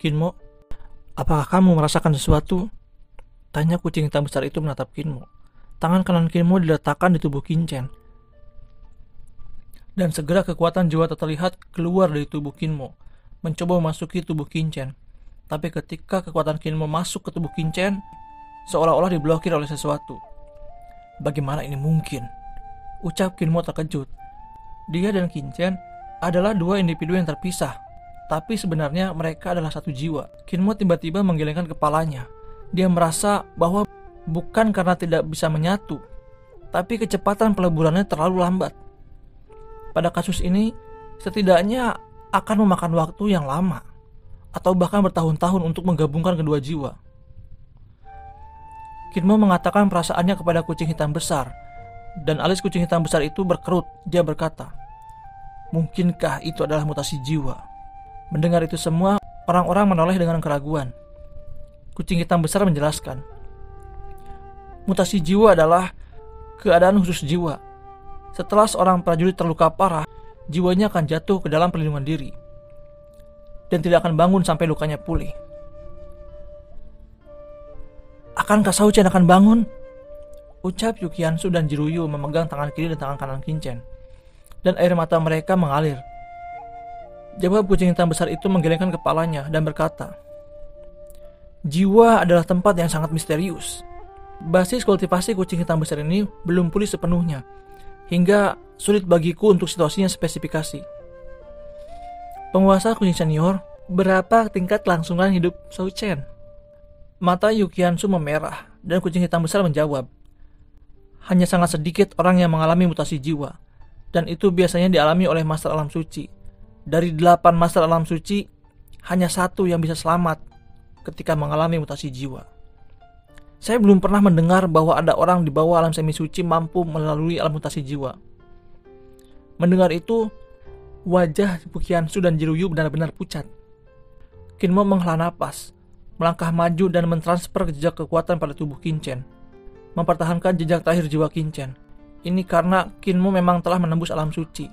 Kinmo, apakah kamu merasakan sesuatu? Tanya kucing hitam besar itu menatap Kinmo. Tangan kanan Kinmo diletakkan di tubuh Kinchen. Dan segera kekuatan jiwa tak terlihat keluar dari tubuh Kinmo, mencoba memasuki tubuh Kinchen. Tapi ketika kekuatan Kinmo masuk ke tubuh Kinchen, seolah-olah diblokir oleh sesuatu. Bagaimana ini mungkin? Ucap Kinmo terkejut. Dia dan Kinchen adalah dua individu yang terpisah, tapi sebenarnya mereka adalah satu jiwa. Kinmo tiba-tiba menggelengkan kepalanya. Dia merasa bahwa bukan karena tidak bisa menyatu, tapi kecepatan peleburannya terlalu lambat. Pada kasus ini, setidaknya akan memakan waktu yang lama, atau bahkan bertahun-tahun untuk menggabungkan kedua jiwa. Kinmo mengatakan perasaannya kepada kucing hitam besar, dan alis kucing hitam besar itu berkerut. Dia berkata, "Mungkinkah itu adalah mutasi jiwa?" Mendengar itu semua, orang-orang menoleh dengan keraguan. Kucing hitam besar menjelaskan, mutasi jiwa adalah keadaan khusus jiwa. Setelah seorang prajurit terluka parah, jiwanya akan jatuh ke dalam perlindungan diri dan tidak akan bangun sampai lukanya pulih. "Akankah Shao Chen akan bangun?" ucap Yukiansu dan Jiruyu memegang tangan kiri dan tangan kanan Kinchen, dan air mata mereka mengalir. Jawab kucing hitam besar itu menggelengkan kepalanya dan berkata, "Jiwa adalah tempat yang sangat misterius. Basis kultivasi kucing hitam besar ini belum pulih sepenuhnya, hingga sulit bagiku untuk situasinya spesifikasi." Penguasa kucing senior, berapa tingkat kelangsungan hidup Shao Chen? Mata Yukiansu memerah, dan kucing hitam besar menjawab, hanya sangat sedikit orang yang mengalami mutasi jiwa, dan itu biasanya dialami oleh Master Alam Suci. Dari 8 Master Alam Suci, hanya 1 yang bisa selamat ketika mengalami mutasi jiwa. Saya belum pernah mendengar bahwa ada orang di bawah alam semi suci mampu melalui alam mutasi jiwa. Mendengar itu, wajah Yukiansu dan Jiruyu benar-benar pucat. Kinmo menghela napas, melangkah maju dan mentransfer jejak kekuatan pada tubuh Kinchen, mempertahankan jejak terakhir jiwa Kinchen. Ini karena Kinmo memang telah menembus alam suci,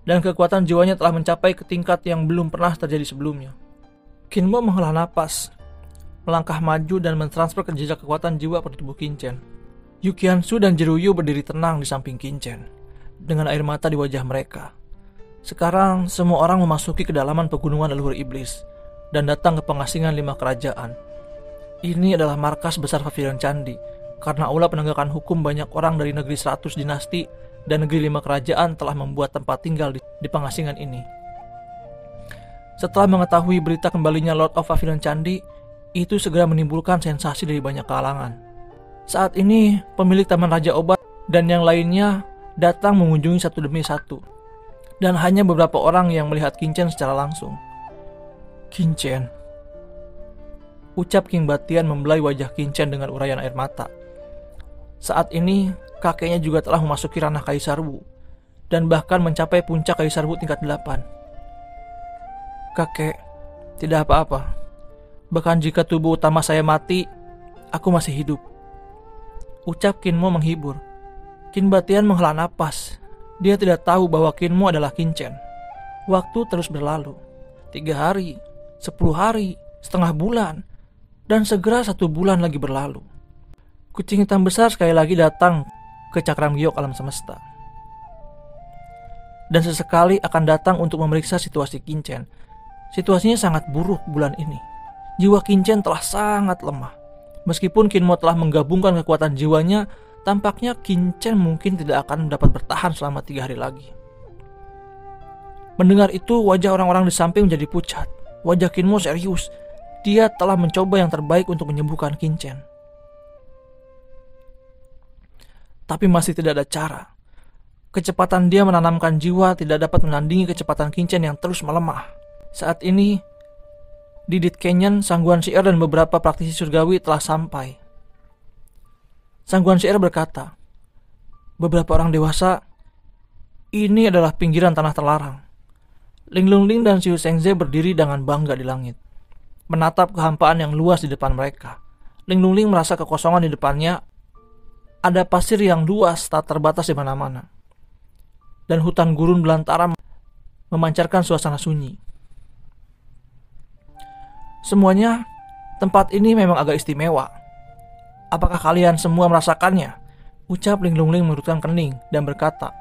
dan kekuatan jiwanya telah mencapai ke tingkat yang belum pernah terjadi sebelumnya. Kinmo menghela napas, melangkah maju dan mentransfer ke jejak kekuatan jiwa pada tubuh Kinchen. Yukiansu dan Jiruyu berdiri tenang di samping Kinchen, dengan air mata di wajah mereka. Sekarang semua orang memasuki kedalaman pegunungan leluhur iblis dan datang ke pengasingan 5 kerajaan. Ini adalah markas besar Pavilion Candi, karena aula penegakan hukum banyak orang dari negeri 100 dinasti dan negeri 5 kerajaan telah membuat tempat tinggal di pengasingan ini. Setelah mengetahui berita kembalinya Lord of Pavilion Candi, itu segera menimbulkan sensasi dari banyak kalangan. Saat ini, pemilik Taman Raja Obat dan yang lainnya datang mengunjungi satu demi satu, dan hanya beberapa orang yang melihat Kinchen secara langsung. "Kinchen," ucap King Batian membelai wajah Kinchen dengan uraian air mata. Saat ini, kakeknya juga telah memasuki ranah Kaisar Wu, dan bahkan mencapai puncak Kaisar Wu tingkat 8. "Kakek, tidak apa-apa. Bahkan jika tubuh utama saya mati, aku masih hidup," ucap Kinmo menghibur. King Batian menghela napas. Dia tidak tahu bahwa Kinmo adalah Kinchen. Waktu terus berlalu. 3 hari, 10 hari, setengah bulan, dan segera 1 bulan lagi berlalu. Kucing hitam besar sekali lagi datang ke cakram giok alam semesta, dan sesekali akan datang untuk memeriksa situasi Kinchen. Situasinya sangat buruk bulan ini. Jiwa Kinchen telah sangat lemah. Meskipun Kinmo telah menggabungkan kekuatan jiwanya, tampaknya Kinchen mungkin tidak akan dapat bertahan selama 3 hari lagi. Mendengar itu, wajah orang-orang di samping menjadi pucat. Wajah Kinmo serius. Dia telah mencoba yang terbaik untuk menyembuhkan Kinchen, tapi masih tidak ada cara. Kecepatan dia menanamkan jiwa tidak dapat menandingi kecepatan Kinchen yang terus melemah. Saat ini, Didit Canyon, Sangguan Syair dan beberapa praktisi surgawi telah sampai. Sangguan Syair berkata, "Beberapa orang dewasa, ini adalah pinggiran tanah terlarang." Ling Lungling dan Xiu Shengze berdiri dengan bangga di langit, menatap kehampaan yang luas di depan mereka. Ling Lungling merasa kekosongan di depannya. Ada pasir yang luas tak terbatas di mana-mana, dan hutan gurun belantara memancarkan suasana sunyi. Semuanya, tempat ini memang agak istimewa. Apakah kalian semua merasakannya? Ucap Linglungling mengerutkan kening dan berkata,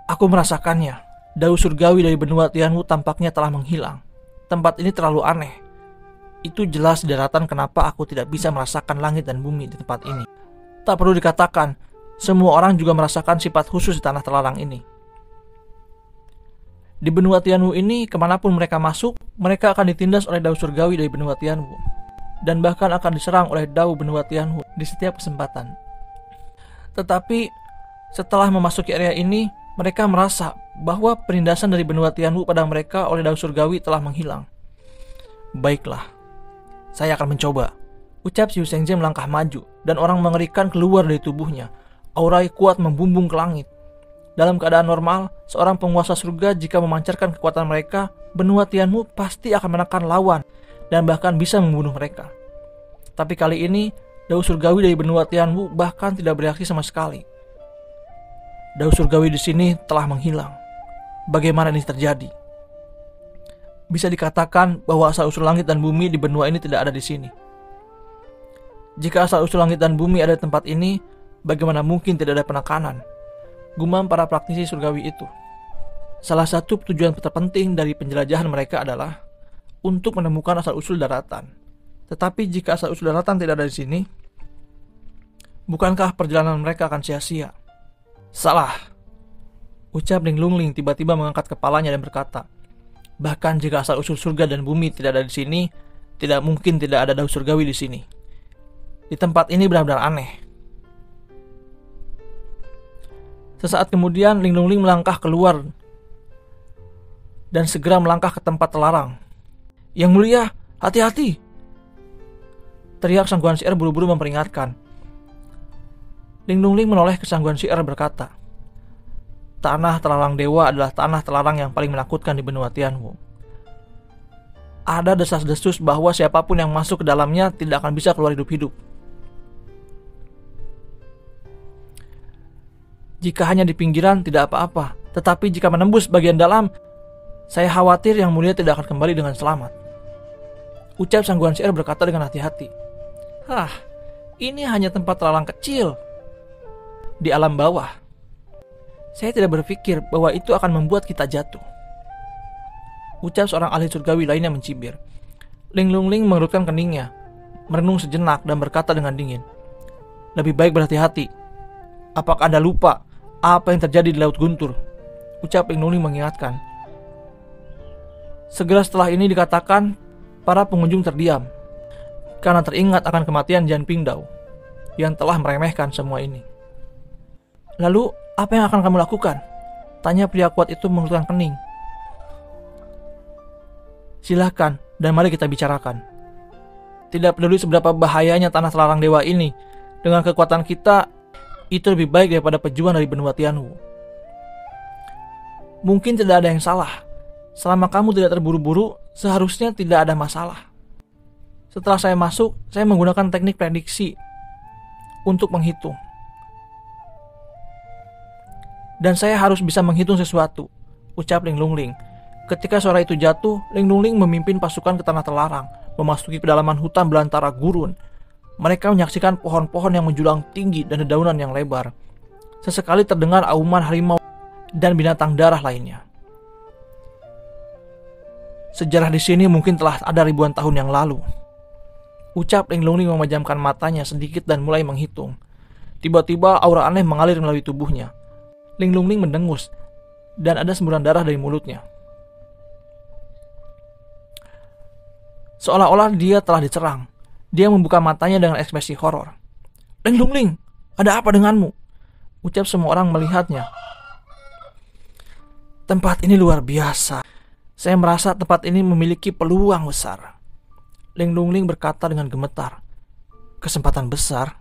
aku merasakannya. Dao surgawi dari benua Tianwu tampaknya telah menghilang. Tempat ini terlalu aneh. Itu jelas di daratan kenapa aku tidak bisa merasakan langit dan bumi di tempat ini. Tak perlu dikatakan, semua orang juga merasakan sifat khusus di tanah terlarang ini. Di benua Tianwu ini, kemanapun mereka masuk, mereka akan ditindas oleh Dao surgawi dari benua Tianwu, dan bahkan akan diserang oleh Dao benua Tianwu di setiap kesempatan. Tetapi, setelah memasuki area ini, mereka merasa bahwa penindasan dari benua Tianwu pada mereka oleh Dao surgawi telah menghilang. Baiklah, saya akan mencoba. Ucap Xiu Shengzhe melangkah maju, dan orang mengerikan keluar dari tubuhnya. Aura kuat membumbung ke langit. Dalam keadaan normal, seorang penguasa surga jika memancarkan kekuatan mereka, benua Tianwu pasti akan menekan lawan dan bahkan bisa membunuh mereka. Tapi kali ini, Dao surgawi dari benua Tianwu bahkan tidak bereaksi sama sekali. Dao surgawi di sini telah menghilang. Bagaimana ini terjadi? Bisa dikatakan bahwa asal-usul langit dan bumi di benua ini tidak ada di sini. Jika asal-usul langit dan bumi ada di tempat ini, bagaimana mungkin tidak ada penekanan? Gumam para praktisi surgawi itu. Salah satu tujuan terpenting dari penjelajahan mereka adalah untuk menemukan asal-usul daratan. Tetapi jika asal-usul daratan tidak ada di sini, bukankah perjalanan mereka akan sia-sia? Salah. Ucap Linglungling tiba-tiba mengangkat kepalanya dan berkata, bahkan jika asal-usul surga dan bumi tidak ada di sini, tidak mungkin tidak ada Dao surgawi di sini. Di tempat ini benar-benar aneh. Sesaat kemudian Linglungling melangkah keluar dan segera melangkah ke tempat terlarang. Yang mulia, hati-hati! Teriak Sangguan Si'er buru-buru memperingatkan. Linglungling menoleh ke Sangguan Si'er berkata, tanah terlarang dewa adalah tanah terlarang yang paling menakutkan di benua Tianwu. Ada desas-desus bahwa siapapun yang masuk ke dalamnya tidak akan bisa keluar hidup-hidup. Jika hanya di pinggiran tidak apa-apa, tetapi jika menembus bagian dalam, saya khawatir yang mulia tidak akan kembali dengan selamat. Ucap Sangguan Si'er berkata dengan hati-hati. Ini hanya tempat terlarang kecil di alam bawah. Saya tidak berpikir bahwa itu akan membuat kita jatuh. Ucap seorang ahli surgawi lainnya mencibir. Linglungling mengerutkan keningnya, merenung sejenak dan berkata dengan dingin, lebih baik berhati-hati. Apakah Anda lupa apa yang terjadi di Laut Guntur? Ucap Linglungling mengingatkan. Segera setelah ini dikatakan, para pengunjung terdiam karena teringat akan kematian Jian Pingdao yang telah meremehkan semua ini. Lalu, apa yang akan kamu lakukan? Tanya pria kuat itu mengerutkan kening. Silakan, dan mari kita bicarakan. Tidak peduli seberapa bahayanya tanah terlarang dewa ini, dengan kekuatan kita, itu lebih baik daripada pejuang dari benua Tianwu. Mungkin tidak ada yang salah. Selama kamu tidak terburu-buru, seharusnya tidak ada masalah. Setelah saya masuk, saya menggunakan teknik prediksi untuk menghitung. Dan saya harus bisa menghitung sesuatu, ucap Linglungling. Ketika suara itu jatuh, Linglungling memimpin pasukan ke tanah terlarang, memasuki pedalaman hutan belantara gurun. Mereka menyaksikan pohon-pohon yang menjulang tinggi dan dedaunan yang lebar. Sesekali terdengar auman harimau dan binatang darah lainnya. Sejarah di sini mungkin telah ada ribuan tahun yang lalu. Ucap Linglungling memejamkan matanya sedikit dan mulai menghitung. Tiba-tiba aura aneh mengalir melalui tubuhnya. Linglungling mendengus dan ada semburan darah dari mulutnya. Seolah-olah dia telah diserang. Dia membuka matanya dengan ekspresi horor. Linglungling, ada apa denganmu? Ucap semua orang melihatnya. Tempat ini luar biasa. Saya merasa tempat ini memiliki peluang besar. Linglungling berkata dengan gemetar. Kesempatan besar?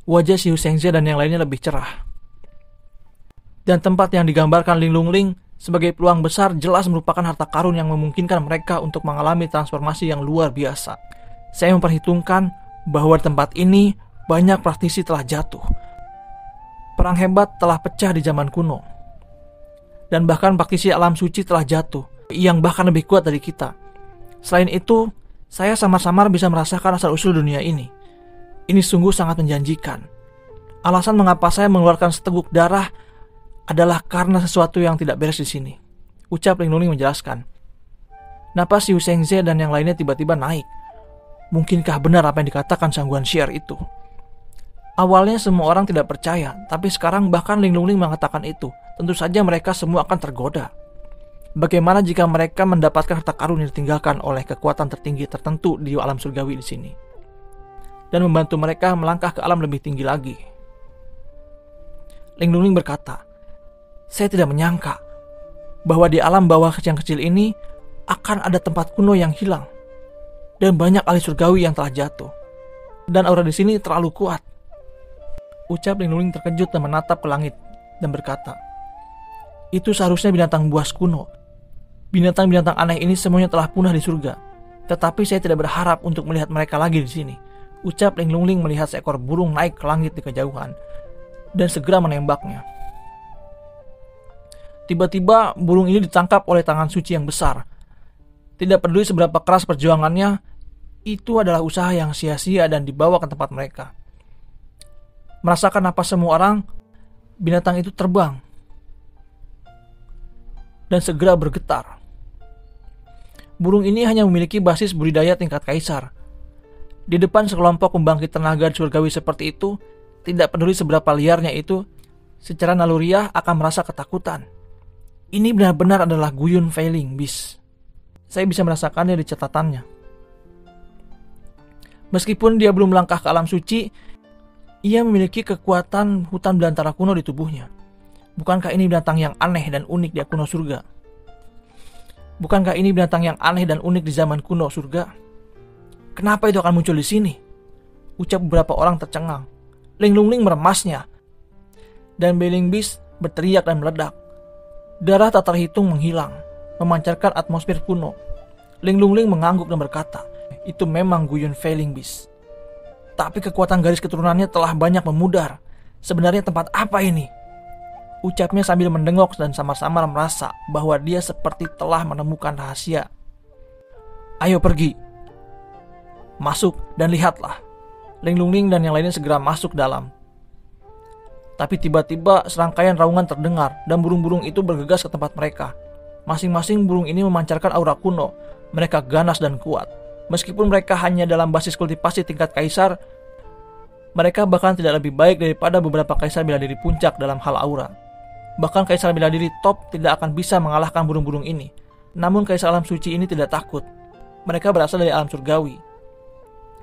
Wajah Xiu Shengzhe dan yang lainnya lebih cerah. Dan tempat yang digambarkan Linglungling sebagai peluang besar jelas merupakan harta karun yang memungkinkan mereka untuk mengalami transformasi yang luar biasa. Saya memperhitungkan bahwa di tempat ini banyak praktisi telah jatuh. Perang hebat telah pecah di zaman kuno. Dan bahkan praktisi alam suci telah jatuh, yang bahkan lebih kuat dari kita. Selain itu, saya samar-samar bisa merasakan asal-usul dunia ini. Ini sungguh sangat menjanjikan. Alasan mengapa saya mengeluarkan seteguk darah adalah karena sesuatu yang tidak beres di sini, ucap Ling Lungling menjelaskan. Napas Yu Shengze dan yang lainnya tiba-tiba naik. Mungkinkah benar apa yang dikatakan Sang Guanxia itu? Awalnya semua orang tidak percaya, tapi sekarang bahkan Ling Lungling mengatakan itu. Tentu saja mereka semua akan tergoda. Bagaimana jika mereka mendapatkan harta karun yang ditinggalkan oleh kekuatan tertinggi tertentu di alam surgawi di sini, dan membantu mereka melangkah ke alam lebih tinggi lagi? Ling Lungling berkata, saya tidak menyangka bahwa di alam bawah yang kecil ini akan ada tempat kuno yang hilang, dan banyak ahli surgawi yang telah jatuh, dan aura di sini terlalu kuat. Ucap Ling Lungling terkejut dan menatap ke langit dan berkata, itu seharusnya binatang buas kuno. Binatang-binatang aneh ini semuanya telah punah di surga. Tetapi saya tidak berharap untuk melihat mereka lagi di sini. Ucap Ling Lungling melihat seekor burung naik ke langit di kejauhan dan segera menembaknya. Tiba-tiba burung ini ditangkap oleh tangan suci yang besar. Tidak peduli seberapa keras perjuangannya, itu adalah usaha yang sia-sia dan dibawa ke tempat mereka. Merasakan napas semua orang, binatang itu terbang dan segera bergetar. Burung ini hanya memiliki basis budidaya tingkat kaisar. Di depan sekelompok pembangkit tenaga surgawi seperti itu, tidak peduli seberapa liarnya itu, secara naluriah akan merasa ketakutan. Ini benar-benar adalah Guyun Failing Beast. Saya bisa merasakannya di catatannya. Meskipun dia belum melangkah ke alam suci, ia memiliki kekuatan hutan belantara kuno di tubuhnya. Bukankah ini binatang yang aneh dan unik di kuno surga? Bukankah ini binatang yang aneh dan unik di zaman kuno surga? Kenapa itu akan muncul di sini? Ucap beberapa orang tercengang. Ling Lungling meremasnya, dan Failing Beast berteriak dan meledak. Darah tak terhitung menghilang, memancarkan atmosfer kuno. Ling Lungling mengangguk dan berkata, itu memang Guyun Failing Beast. Tapi kekuatan garis keturunannya telah banyak memudar. Sebenarnya tempat apa ini? Ucapnya sambil mendengok dan samar-samar merasa bahwa dia seperti telah menemukan rahasia. Ayo pergi. Masuk dan lihatlah. Ling Lungling dan yang lainnya segera masuk dalam. Tapi tiba-tiba serangkaian raungan terdengar dan burung-burung itu bergegas ke tempat mereka. Masing-masing burung ini memancarkan aura kuno. Mereka ganas dan kuat. Meskipun mereka hanya dalam basis kultivasi tingkat kaisar, mereka bahkan tidak lebih baik daripada beberapa kaisar bela diri puncak dalam hal aura. Bahkan kaisar bela diri top tidak akan bisa mengalahkan burung-burung ini. Namun kaisar alam suci ini tidak takut. Mereka berasal dari alam surgawi.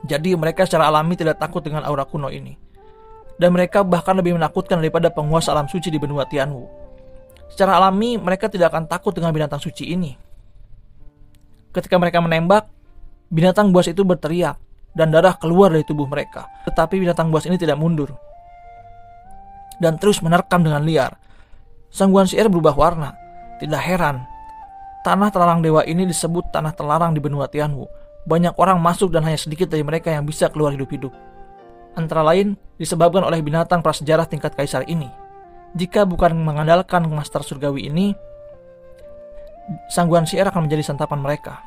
Jadi mereka secara alami tidak takut dengan aura kuno ini. Dan mereka bahkan lebih menakutkan daripada penguasa alam suci di benua Tianwu. Secara alami mereka tidak akan takut dengan binatang suci ini. Ketika mereka menembak, binatang buas itu berteriak dan darah keluar dari tubuh mereka. Tetapi binatang buas ini tidak mundur dan terus menerkam dengan liar. Sang Guanxia berubah warna. Tidak heran, tanah terlarang dewa ini disebut tanah terlarang di benua Tianwu. Banyak orang masuk dan hanya sedikit dari mereka yang bisa keluar hidup-hidup. Antara lain disebabkan oleh binatang prasejarah tingkat kaisar ini. Jika bukan mengandalkan master surgawi ini, Sang Guanxia akan menjadi santapan mereka.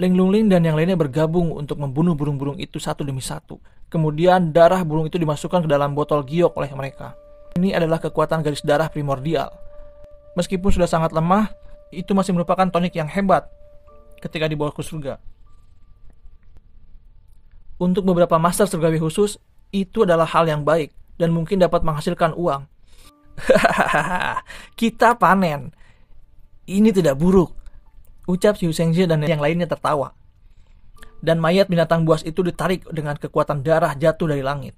Ling Lungling dan yang lainnya bergabung untuk membunuh burung-burung itu satu demi satu. Kemudian darah burung itu dimasukkan ke dalam botol giok oleh mereka. Ini adalah kekuatan garis darah primordial. Meskipun sudah sangat lemah, itu masih merupakan tonik yang hebat ketika dibawa ke surga. Untuk beberapa master surgawi khusus, itu adalah hal yang baik dan mungkin dapat menghasilkan uang. Kita panen. Ini tidak buruk, ucap Yu Shengze dan yang lainnya tertawa. Dan mayat binatang buas itu ditarik dengan kekuatan darah jatuh dari langit.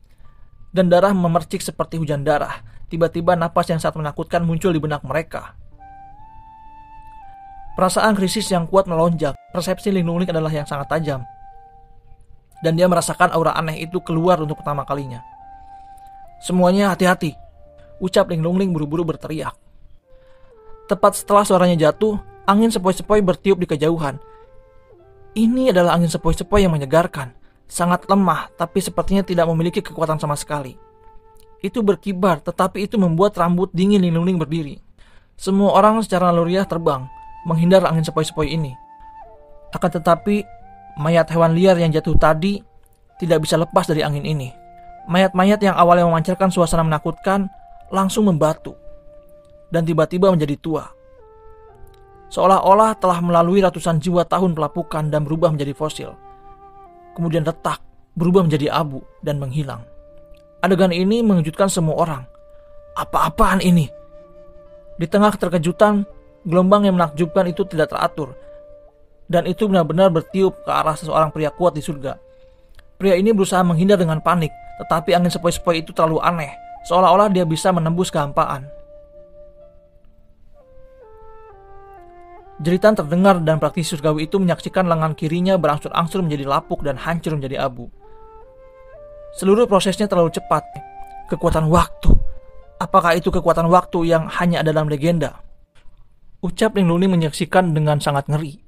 Dan darah memercik seperti hujan darah. Tiba-tiba napas yang sangat menakutkan muncul di benak mereka. Perasaan krisis yang kuat melonjak. Persepsi Ling Lungling adalah yang sangat tajam. Dan dia merasakan aura aneh itu keluar untuk pertama kalinya. Semuanya hati-hati, ucap Ling Lungling buru-buru berteriak. Tepat setelah suaranya jatuh, angin sepoi-sepoi bertiup di kejauhan. Ini adalah angin sepoi-sepoi yang menyegarkan. Sangat lemah, tapi sepertinya tidak memiliki kekuatan sama sekali. Itu berkibar, tetapi itu membuat rambut dingin Ling Lungling berdiri. Semua orang secara naluriah terbang, menghindar angin sepoi-sepoi ini. Akan tetapi, mayat hewan liar yang jatuh tadi tidak bisa lepas dari angin ini. Mayat-mayat yang awalnya memancarkan suasana menakutkan langsung membatu dan tiba-tiba menjadi tua. Seolah-olah telah melalui ratusan jiwa tahun pelapukan dan berubah menjadi fosil. Kemudian retak, berubah menjadi abu dan menghilang. Adegan ini mengejutkan semua orang. Apa-apaan ini? Di tengah keterkejutan, gelombang yang menakjubkan itu tidak teratur. Dan itu benar-benar bertiup ke arah seseorang pria kuat di surga. Pria ini berusaha menghindar dengan panik, tetapi angin sepoi-sepoi itu terlalu aneh, seolah-olah dia bisa menembus kehampaan. Jeritan terdengar dan praktisi surgawi itu menyaksikan lengan kirinya berangsur-angsur menjadi lapuk dan hancur menjadi abu. Seluruh prosesnya terlalu cepat. Kekuatan waktu. Apakah itu kekuatan waktu yang hanya ada dalam legenda? Ucap Ling Luni menyaksikan dengan sangat ngeri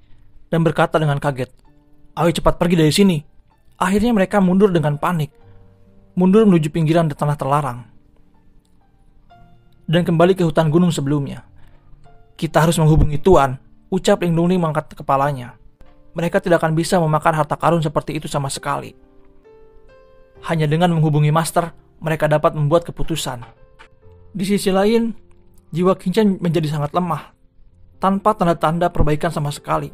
dan berkata dengan kaget, "Ayo cepat pergi dari sini." Akhirnya mereka mundur dengan panik. Mundur menuju pinggiran tanah terlarang. Dan kembali ke hutan gunung sebelumnya. "Kita harus menghubungi Tuan," ucap Ling Luni mengangkat kepalanya. Mereka tidak akan bisa memakan harta karun seperti itu sama sekali. Hanya dengan menghubungi Master, mereka dapat membuat keputusan. Di sisi lain, jiwa Qingchen menjadi sangat lemah, tanpa tanda-tanda perbaikan sama sekali.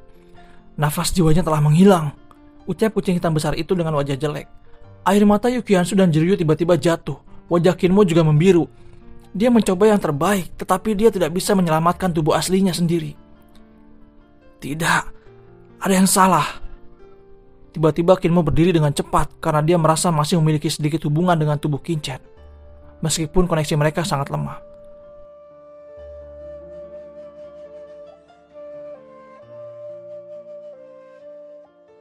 Nafas jiwanya telah menghilang, ucap kucing hitam besar itu dengan wajah jelek. Air mata Yukiansu dan Jiryu tiba-tiba jatuh. Wajah Kinmo juga membiru. Dia mencoba yang terbaik, tetapi dia tidak bisa menyelamatkan tubuh aslinya sendiri. Tidak, ada yang salah. Tiba-tiba Kinmo berdiri dengan cepat karena dia merasa masih memiliki sedikit hubungan dengan tubuh Qingchen, meskipun koneksi mereka sangat lemah.